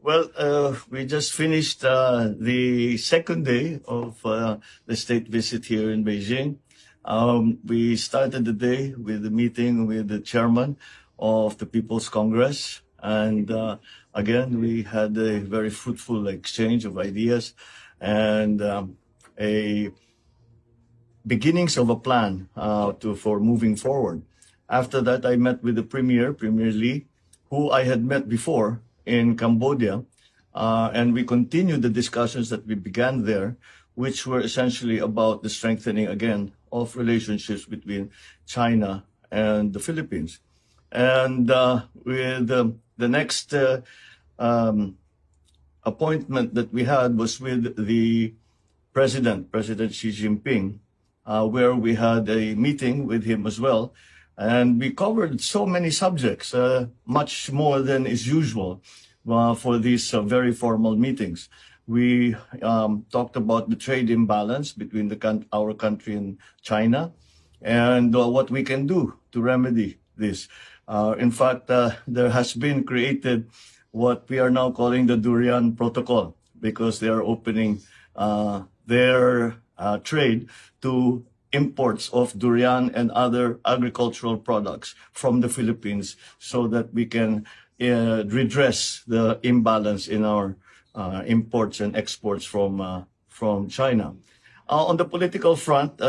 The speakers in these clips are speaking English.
We just finished the second day of the state visit here in Beijing. We started the day with a meeting with the chairman of the People's Congress. And again, we had a very fruitful exchange of ideas and a beginnings of a plan for moving forward. After that, I met with the Premier Lee, who I had met before in Cambodia, and we continued the discussions that we began there, which were essentially about the strengthening again of relationships between China and the Philippines. And with the next appointment that we had was with the President Xi Jinping, where we had a meeting with him as well. And we covered so many subjects, much more than is usual for these very formal meetings. We talked about the trade imbalance between our country and China and what we can do to remedy this. In fact, there has been created what we are now calling the Durian Protocol, because they are opening their trade to imports of durian and other agricultural products from the Philippines, so that we can redress the imbalance in our imports and exports from China. On the political front,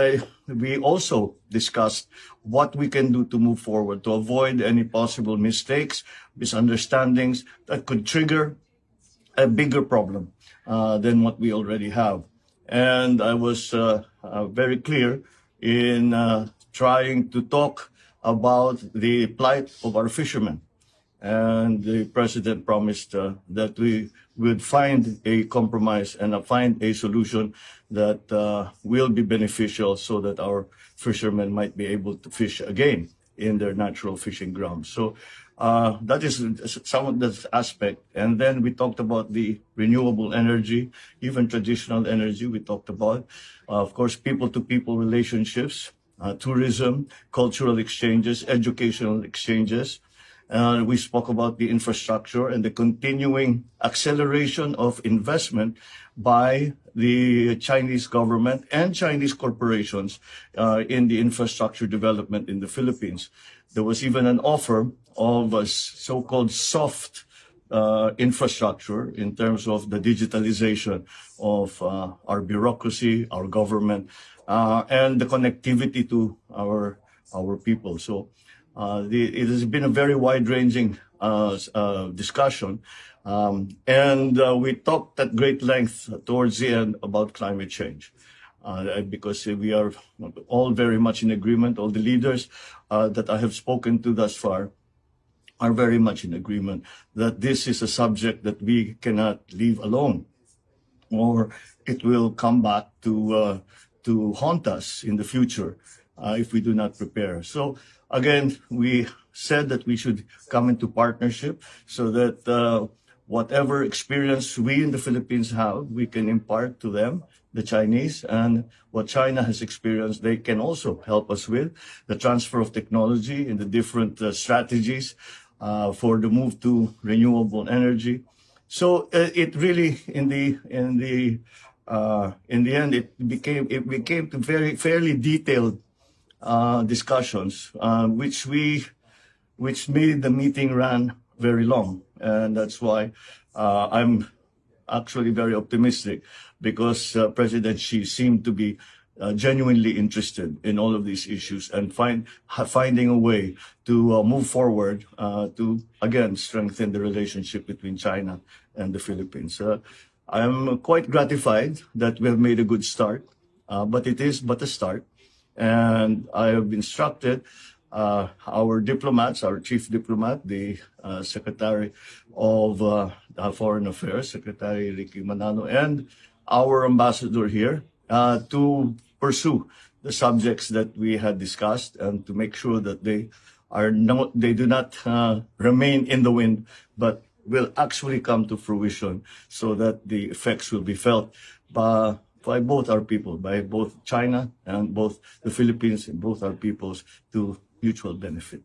we also discussed what we can do to move forward to avoid any possible mistakes, misunderstandings that could trigger a bigger problem than what we already have. And I was very clear in trying to talk about the plight of our fishermen. And the president promised that we would find a compromise and find a solution that will be beneficial, so that our fishermen might be able to fish again in their natural fishing grounds. So that is some of the aspect. And then we talked about the renewable energy, even traditional energy we talked about. Of course, people-to-people relationships, tourism, cultural exchanges, educational exchanges. We spoke about the infrastructure and the continuing acceleration of investment by the Chinese government and Chinese corporations in the infrastructure development in the Philippines. There was even an offer of a so-called soft infrastructure in terms of the digitalization of our bureaucracy, our government, and the connectivity to our people. So it has been a very wide-ranging discussion, and we talked at great length towards the end about climate change, because we are all very much in agreement. All the leaders that I have spoken to thus far are very much in agreement that this is a subject that we cannot leave alone, or it will come back to haunt us in the future if we do not prepare. So again, we said that we should come into partnership so that whatever experience we in the Philippines have, we can impart to them, the Chinese, and what China has experienced, they can also help us with the transfer of technology and the different strategies for the move to renewable energy. So it really, in the end, it became to very fairly detailed discussions, which made the meeting run very long. And that's why I'm actually very optimistic, because President Xi seemed to be genuinely interested in all of these issues and finding a way to move forward to, again, strengthen the relationship between China and the Philippines. I'm quite gratified that we have made a good start, but it is but a start. And I have instructed our diplomats, our chief diplomat, the Secretary of Foreign Affairs, Secretary Ricky Manano, and our ambassador here to pursue the subjects that we had discussed and to make sure that they do not remain in the wind, but will actually come to fruition, so that the effects will be felt by both our people, by both China and both the Philippines, and both our peoples, to mutual benefit.